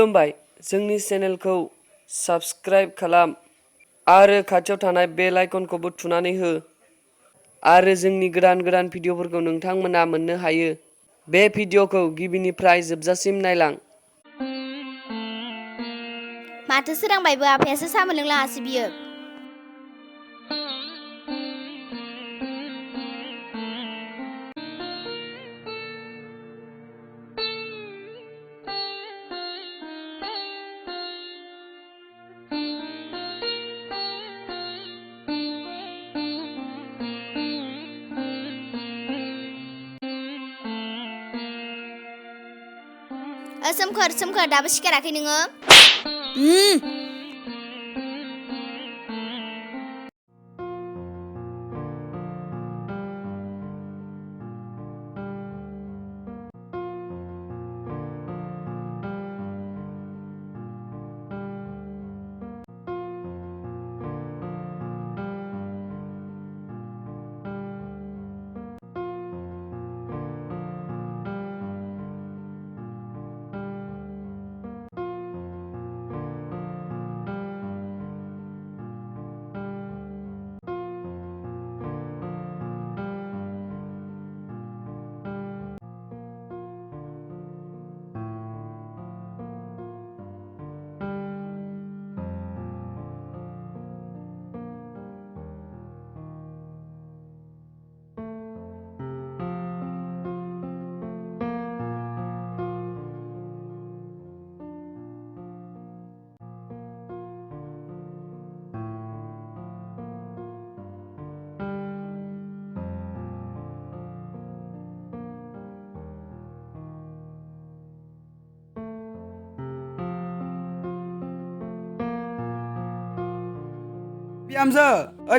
खुलुमबाय जोंनि चेनेलखौ साबस्क्राइब खालाम आरो खाथियाव थानाय बेल आइकनखौबो थुनानै हो आरो जोंनि गोदान भिडिअफोरखौ नोंथांमोना मोननो हायो। बे भिडिअखौ गिबिनिफ्राय जोबजासिम नायलां। माथो सोरांबायबो आफायासो साहा मोनलोंलाङासै बियो। सोमखोर दाबो सिखाराखै नोङो?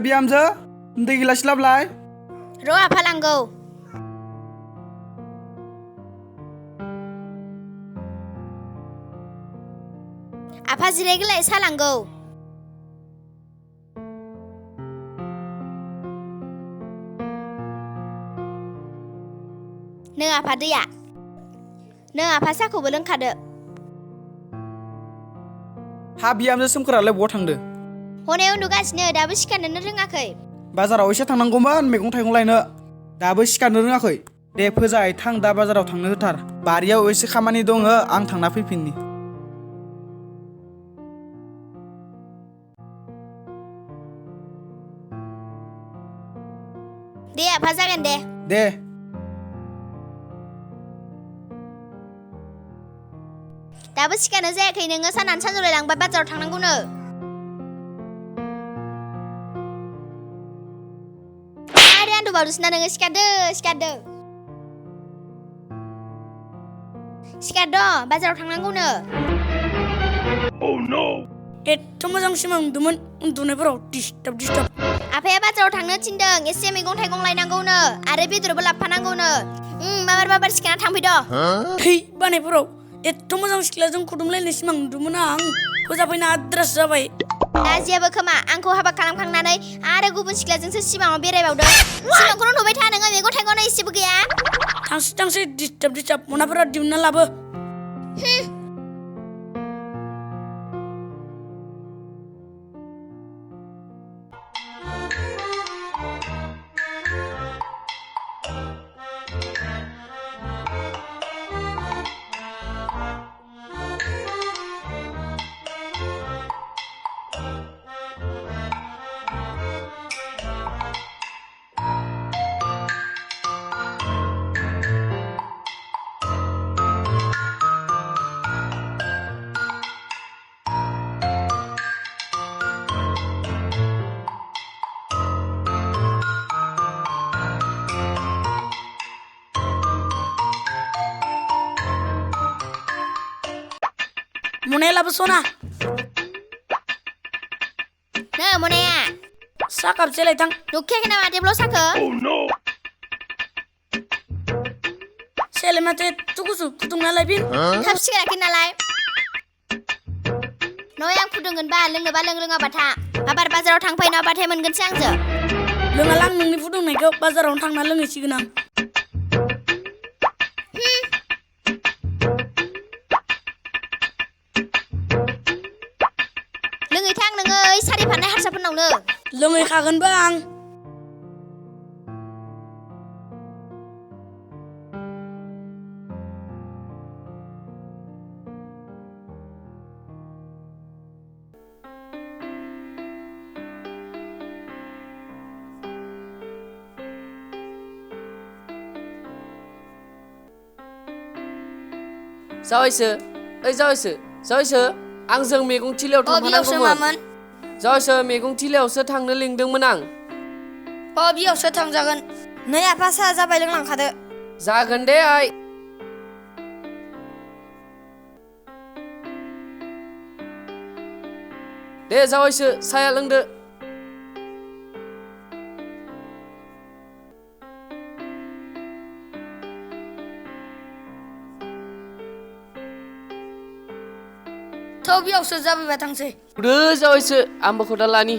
बिहामजो दै गिलास लाबलाय। र' आफा लांगौ। आफा जिरायगोलाय साहा लांगौ। नो आफा दैया। नो आफा साहाखौबो लोंखादो। हा बिहामजो सोमखोरालाय बहा थांदो? हनै उन्दुगासिनो दाबो सिखारनोनो रोङाखै। बाजाराव एसे थांनांगौमोन मैगं थाइगं लायनो, दाबो सिखारनो रोङाखै। दे फोजाय थां दा बाजाराव थांनो होथार। बारियाव एसे खामानि दङ आं थांना फैफिननि। दे आफा जागोन दे। दे दाबो सिखारनो जायाखै नोङो? सानानो सानजौलाय लांबाय बाजाराव थांनांगौनो। आरो आन्दुबावदोसोना नोङो? सिखारदो सिखारद' बाजाराव थांनांगौनो। एथ' मोजां सिमां नुदोंमोन, उन्दुनायफोराव डिस्टार्ब। आफाया बाजाराव थांनो थिनदों, एसे मैगं थाइगं लायनांगौनो आरो बेदरबो लाबोफानांगौनो। बाबार सिखारना थांफैद'। थै बानायफोराव एथ' मोजां सिख्लाजों खुदुमलायनाय सिमां नुदोंमोन आं। फोजाफैना आद्रासो जाबाय। लाजियाबो खोमा आंखौ हाबा खालामखांनानै आरो गुबुन सिख्लाजोंसो सिमाङाव बेरायबावदों। सिमांखौनो नुबाय था नोङो, मैगं थाइगंआनो एसेबो गैया। थांसै डिस्टार्ब मनाफोरा दिहुनना लाबो। मनाया लाबो सना। नो मनाया सा कापसे लायथां। नुखायाखै नामा टेबोलाव साखो? सेले माथो एथ' गुसु फुदुंना लायफिन। थाब सिखाराखै नालाय। नय आं फुदुंगोनबा लोंनोबा लोङाबा था। माबार बाजाराव थांफै नङाबाथाय मोनगोनसो आंजो। लोङालां नोंनि फुदुंनायखौ, बाजारावनो थांना लोंहैसिगोन आं। आं नोङो ओइ सारि फाननाय हारसाफोरनावनो लोंहैखागोनबो आं जावायसो ओइ जावायसो आंजों मैगं थिलियाव बियावसो थांफानांगौमोन मामोन जावायसो मैगं थिलियावसो थांनो लिंदोंमोन आं बियावसो थांजागोन नै आफा साहा जाबाय लोंलांखादो जागोन दे आइ दे जावायसो साया लोंदो बियावसो जाबायबा थांसै दे जावायसो आंबो खदाल लानि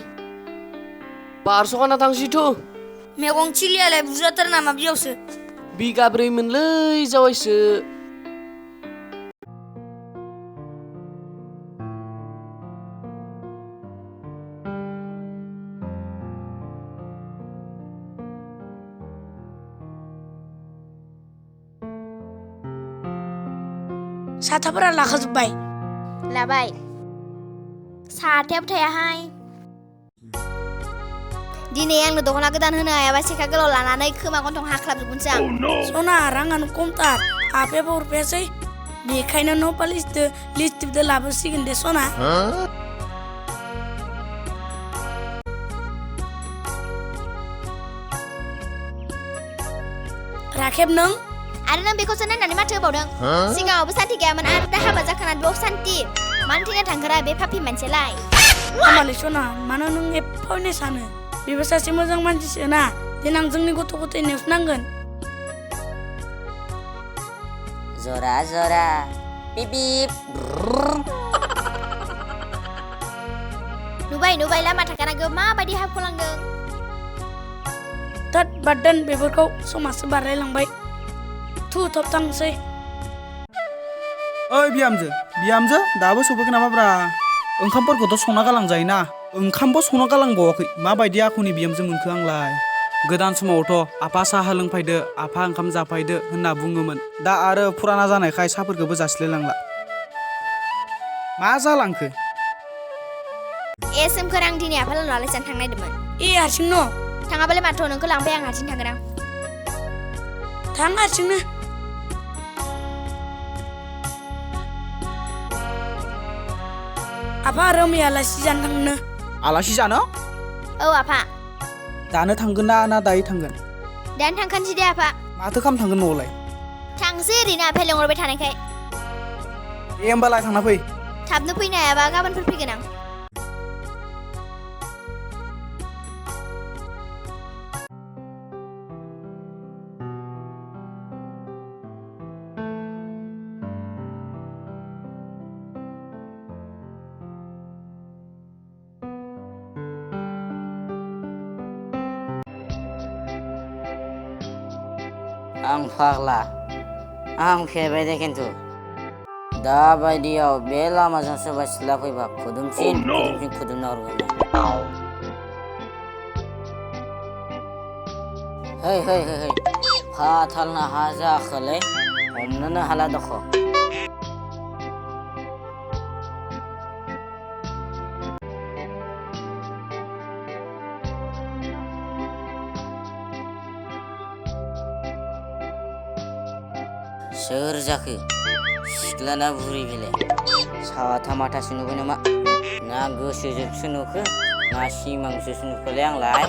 बारस'खाना थांसैथ' मैगं थिलियालाय बुरजाथार नामा बियावसो बिगाब्रैमोनलै जावायसो साथाफोरा लाखाजोब्बाय लाबाय साथायाबो थायाहाय दिनै आंनो दख'ना गोदान होनो हायाबा सेखा गोलाव लानानै खोमा गन्थं हाख्लाबजोबगोनसो आं सना राङानो खमथार आफायाबो हरफायासै बेखायनो न' पालिसदो लिस्टिपदो लाबोसिगोन दे सना राखेब नों आरो नों बेखौसो नायनानै माथो होबावदों सिगाङावबो सान्थि गैयामोन आरो दा हाबा जाखाना बेयाव सान्थि मानो थैनो थांगोरा बे पापि मानसियालाय हामालै सना मानो नों एफावनो सानो बेबो सासे मोजां मानसिसो ना देनां जोंनि गथ' गथायनोसो नांगोन जरा जरा पिपिप नुबाय लामा थाखानांगौ माबायदि हाबख'लांदों थोद बाद दोन बेफोरखौ समाजसो बारलायलांबाय थब थांसै ओइ बिहामजो दाबो सफैखै नामाब्रा ओंखामफोरखौथ' संना गालांजायोना ओंखामबो संना गालांबावाखै माबायदि आखुनि बिहामजो मोनखो आंलाय गोदान समावथ' आफा साहा लोंफैदो आफा ओंखाम जाफैदो होनना बुङोमोन दा आरो फुराना जानायखाय साहाफोरखौबो जासिलायलांला मा जालांखो सोमखोर आं दिनै आफा लानाव आलासि जानो थांनो नागिरदोंमोन हारसिं न' थाङाबालाय माथो नोंखौ लांफाय आं हारसिं थांगोन आं थां हारसिंनो आफा आरो मैया आलासि जानो थांनो आलासि जानो औ आफा दानो थांगोन ना दायो थांगोन दानो थांखानोसै दे आफा माथो खालाम थांगोन न'आवलाय थांसै ओरैनो आफाया लेंहरबाय थानायखाय दे होमबालाय थांना फै थाबनो फैनो हायाबा गाबोनफोर फैगोन आं आं फाग्ला आं फेरबाय दे खिन्थु दा बायदियाव बे लामाजों सोरबा सिख्ला फैबा खुदुमसिन खुदुमना हरगोन है फाथालना हा जाखोलै हमनोनो हाला दख' सोर जाखो सिख्लाना बुरि बेलाय साथा माथासो नुबाय नामा ना गोसोजोंसो नुखो ना सिमांसो नुखोलै आंलाय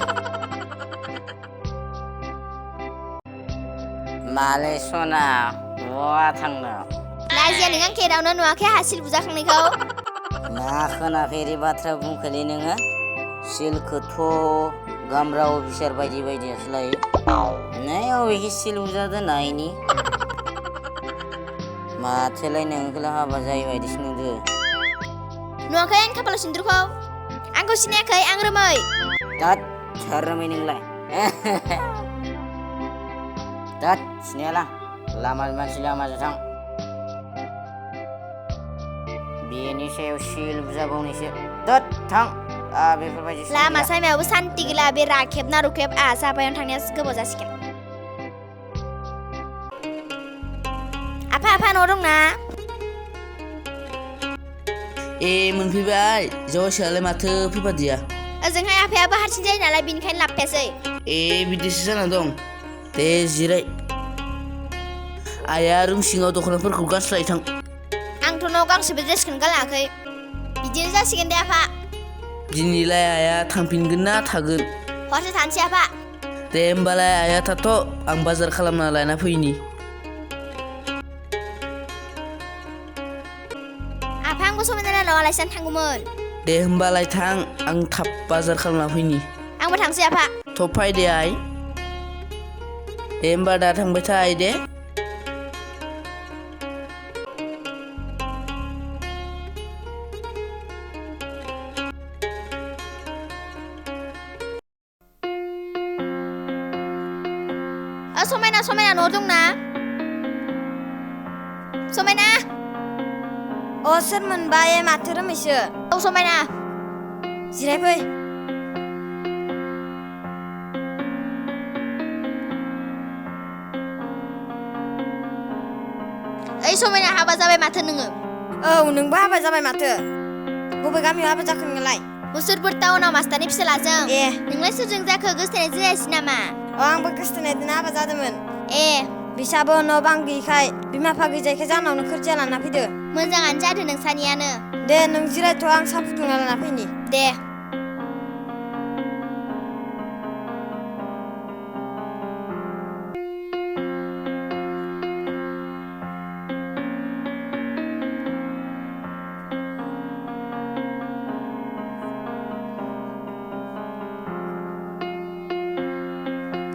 माले सना बहा थांनो लाजिया नों आं खेरावनो नुवाखै हासिल बुजाखांनायखौ ना खोनाफेरि बाथ्रा बुंखोलै नोङो सिलखौथ' गामब्रा अफिसार बायदियासो लायो नै अबेखि सिल बुजादो नायनि माथोलाय नोंखौलाय हाबा जायो बायदिसो नुदो नुवाखै आं खाफालाव सिन्दुरखौ आंखौ सिनायाखै आं रोमै दाद सोर रोमै नोंलाय दाद सिनायाला मानसि लामाजों थां बेनि सायाव सिल बुजाबावनोसो दाद थां बेफोरबायदि सम लामा गैया। सामायावबो सान्ति गैला बे राखेब ना रुखेब आहासो आफायावनो थांनाया गोबाव जासिगोन आफा न'आव दंना मोनफैबाय जौसेयालाय माथो फैफादिया ओजोंहाय आफायाबो हारसिं जायो नालाय बिनिखायनो लाबोफायासै बिदिसो जाना दं दे जिराय आइया रुम सिङाव दख'नाफोरखौ गारस्लाय थां आंथ' न'आव गांसेबो ड्रेसखौनो गालाङाखै बिदिनो जासिगोन दे आफा दिनैलाय आइया थांफिनगोन ना थागोन हरसे थानोसै आफा दे होमबालाय आइया थाथ' आं बाजार खालामना लायना फैनि आफा आंबो समायना न'आव आलासिजानो थांगौमोन दे होमबालाय थां आं थाब बाजार खालामना फैनि आंबो थांसै आफा थब फै दे आइ दे होमबा दा थांबाय था आइ दे समायना न'आव दंना समायना अ सोरमोनबा माथो रोमैसो औ समायना जिरायफै ओइ समायना हाबा जाबाय माथो नोङो औ नोंबो हाबा जाबाय माथो बबे गामियाव हाबा जाखो नोंलाय मुसुलपुर टाउनाव मास्टारनि फिसालाजों नोंलाय सोरजों जाखो गोसथोनाय जायासै नामा आंबो गोसथोनायजोंनो हाबा जादोंमोन बिसाबो न' बां गैयिखाय बिमा बिफा गैजायखाय जानावनो खोरजिया लाना फैदो मोजाङानो जादों नोंसानियानो दे नों जिरायथ' आं साहा फुदुंना लाना फैनि दे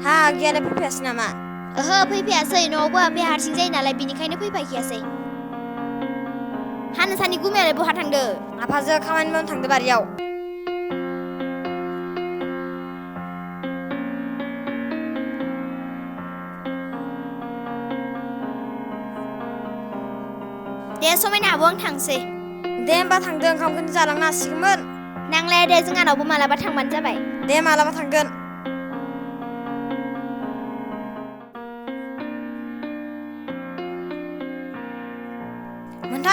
हा आगैयालाय फैफायासै नामा ओहो फैफायासै न'आवबो आफाया हारसिं जायो नालाय बिनिखायनो फैफायखायासै हा नोंसानि गुमैयालाय बहा थांदो आफाजों खामानि मावनो थांदो बारियाव दे समायना आब' आं थांसै दे होमबा थांदो ओंखामखौनो जालांनो हासिगौमोन नांलाया दे जोंहानावबो मालाबा थांबानो जाबाय दे मालाबा थांगोन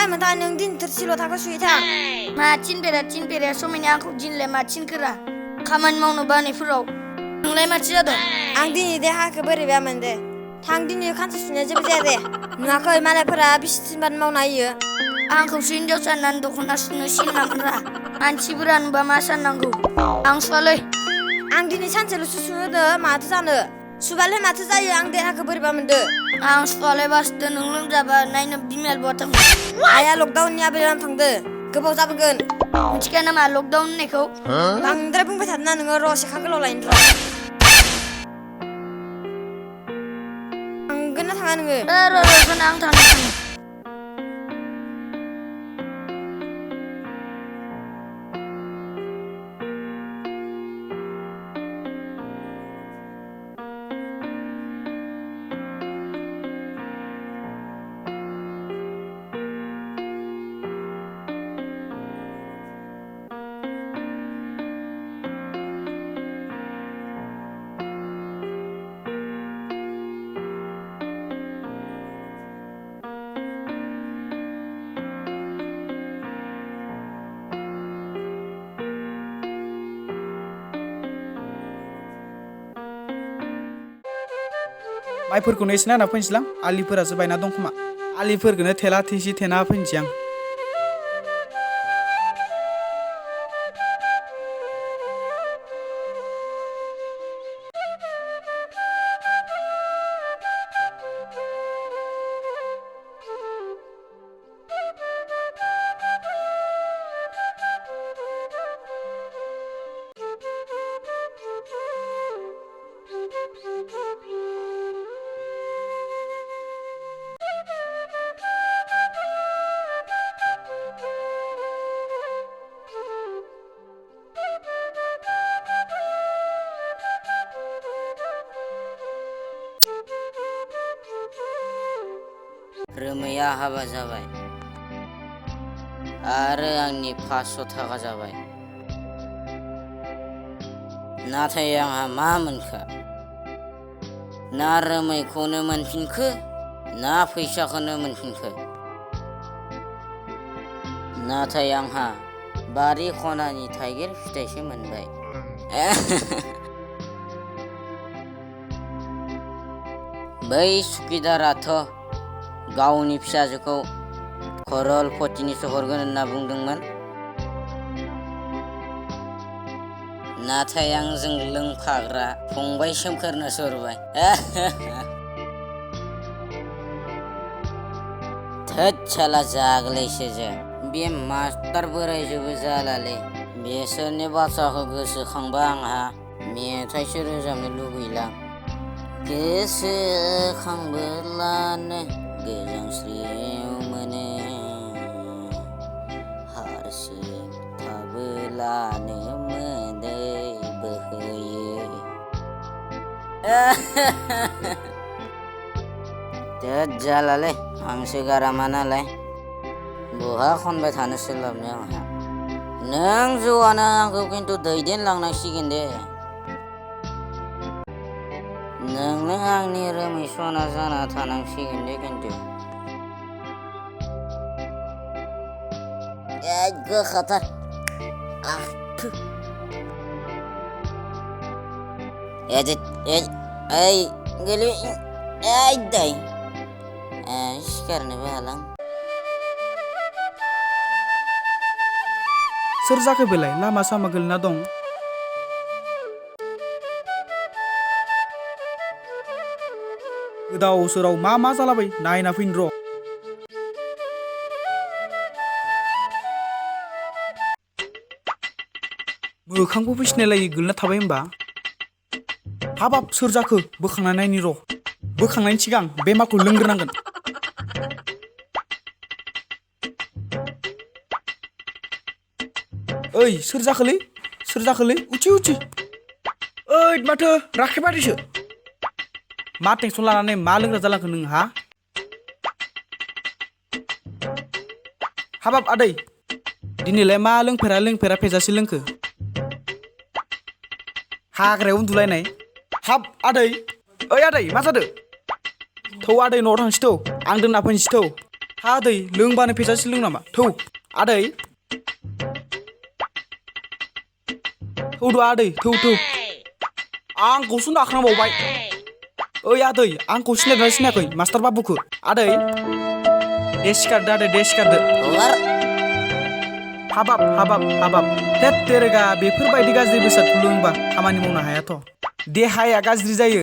मोनथाय नों दिन थोरसि लथाखौ सुहैथां मा थिनफेरा समायना आंखौ दिनलाय मा थिनखोरा खामानि मावनो बानायफोराव नोंलाय माथो जादों आं दिनै देहाखौ बोरैबा मोनदे थां दिनै खानसे सुनाया जेबो जाया दे नुवाखै मालायफोरा बिसि थिनबानो मावना होयो आंखौसो हिनजाव साननानै दख'ना सुनो सिननांगोनरा मानसिफोरा नुबा मा साननांगौ आं सुवालै आं दिनै सानसेल'सो सुहोदो माथो जानो सुबालाय माथो जायो आं देहाखौ बोरैबा मोनदो आं सुवालै बासदो नों लोमजाबा नायनो बिमाया बहा थांदों आइया लकडाउननि आबेलाव थांदो गोबाव जाबोगोन मिथिखाया नामा लकडाउन होननायखौ बांद्राय बुंबाय थादोंना नोङो र' सेखा गोलाव लायनो र' थांगोन ना थाङा नोङो र' आं थांनो माइफोरखौनो एसे नायना फैनोसैलां आलिफोरासो बायना दं खोमा आलिफोरखौनो थेला थेसि थेना फैनोसै आं रोमैया हाबा जाबाय आरो आंनि 500 थाखा जाबाय नाथाय आंहा मा मोनखो ना रोमैखौनो मोनफिनखो ना फैसाखौनो मोनफिनखो नाथाय आंहा बारि खनानि थाइगिर फिथाइसो मोनबाय बै सुकिदाराथ' गावनि फिसाजोखौ खरलपतिनिसो हरगोन होनना बुंदोंमोन नाथाय आंजों लोंफाग्रा फंबाय सोमखोरनोसो हरबाय थोद साला जाग्लैसो जों बे मास्टार बोरायजोबो जालालै बेसोरनि बाथ्राखौ गोसोखांबा आंहा मेथाइसो रोजाबनो लुबैलां गोसोखांबोलानो गोजांस्रिउ मोनो हारसिं थाबोलानो मोदै बोहैयो थोद जालालै आंसो गारामा नालाय बहा खनबाय थानो सोलाबनो आंहा नों जौआनो आंखौ खिन्थु दैदेनलांनांसिगोन दे नोंनो आंनि रोमै सना जाना थानांसिगोन दे खिन्थु गोखाथार गोलैबाय दै सिखारनोबो हालां सोर जाखो बेलाय लामा सामा गोलैना दं गोदाव सोराव मा जालाबाय नायना फैनो र' मोखांबो फैसिनायलाय गोलैना थाबाय होमबा हाबाब सोर जाखो बोखांना नायनि र' बोखांनायनि सिगां बे माखौ लोंग्रोनांगोन ओइ सोर जाखोलै उथि ओइ माथो राखेबारिसो मा टेनसन लानानै मा लोंग्रा जालांखो नोंहा हाबाब आदै दिनैलाय मा लोंफेरा फेजासे लोंखो हाग्रायाव उन्दुलायनाय हाब आदै ओइ आदै मा जादो थौ आदै न'आव थांसै थौ आं दोनना फैनोसै थौ हा आदै लोंबानो फेजासे लों नामा थौ आदै थौद' आदै थौ आंखौसो नाख्रांबावबाय ओइ आदै आंखौ सिनायदोंना सिनायाखै मास्टार बाबुखौ आदै दे सिखारदो आदै दे सिखारदो हाबाब हेद तेरेगा बेफोरबायदि गाज्रि बेसादखौ लोंबा खामानि मावनो हायाथ' देहाया गाज्रि जायो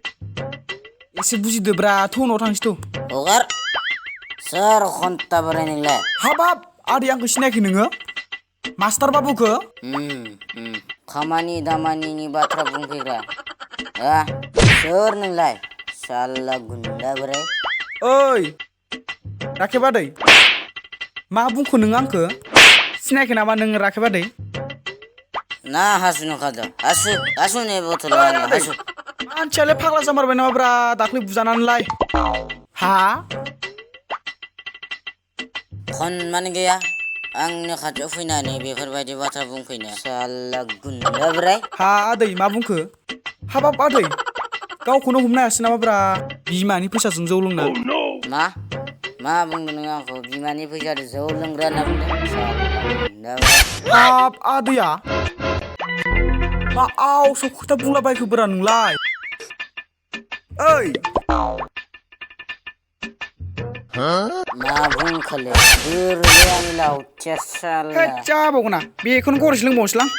एसे बुजिदोब्रा थौ न'आव थांसै थौ हगार सोर खन्था बोराय नोंलाय हाबाब आदै आंखौ सिनायाखै नोङो मास्टार बाबुखौ खामानि दामानिनि बाथ्रा बुंफैग्रा सोर नोंलाय साला गुन्दा बोराय ओइ राखेब आदै मा बुंखो नों आंखो सिनायाखै नामा नों राखेब आदै ना हासुनो ओंखारदों हासु नै बथल हासु मानसियालाय फाग्ला जामारबाय नामाब्रा दाख्लै बुजानानैलाय हा खनमान गैया आंनि खाथियाव फैनानै बेफोरबायदि बाथ्रा बुंफैनो साला गुन्दा बोराय हा आदै मा बुंखो हाबाब आदै गावखौनो हमनो हायासै नामाब्रा बिमानि फैसाजों जौ लोंना मा बुंदों नों आंखौ बिमानि फैसाजों जौ लोंग्रा होनना बुंदों साला गुन्दा बोराय हाब आदैया मा आवसो खोथा बुंलाबायखो बोरा नोंलाय ओइ मा बुंखोलै गोरलै आंनि लावथिया साला जाबावगोना बेखौनो गरसे लोंबावनोसैलां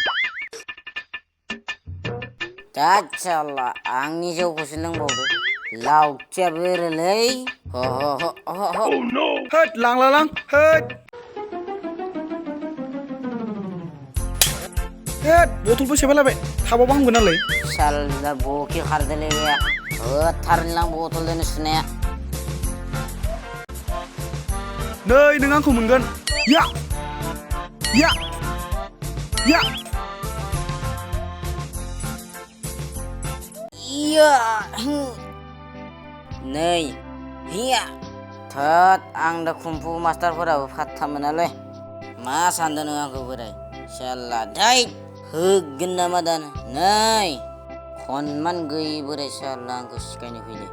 दा साला आंनि जौखौसो लोंबावदो लावथिया बोरोलै होद लां होद बथलबो सेफायलायबाय थाबावबा हामगोन नालाय साला बखि खारदोलै बे होथारलां बथलजोंनो सुनाया नै नों आंखौ मोनगोन या नै हिया थोद आं दा कुम्फु मास्टारफोराबो फात्ता मोनालै मा सानदों नों आंखौ बोराय साला धै होगोन नामा दानो नै सनमान गैयै बोराय साला आंखौ सिखायनो फैदो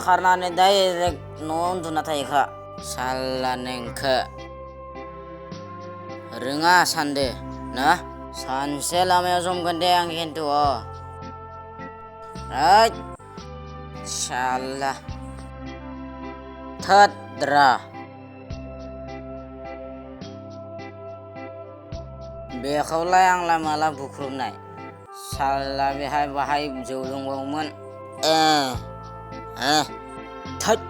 खारनानै डाइरेक्ट न'आव उन्दुना थायोखा साला नोंखो रोङा सानदो ना सानसे लामायाव जमगोन दे आं खिन्थु साला थद्रा बेखौलाय आंलाय माला बुख्रुबनाय साला बेहाय बाहाय जौ दंबावोमोन थद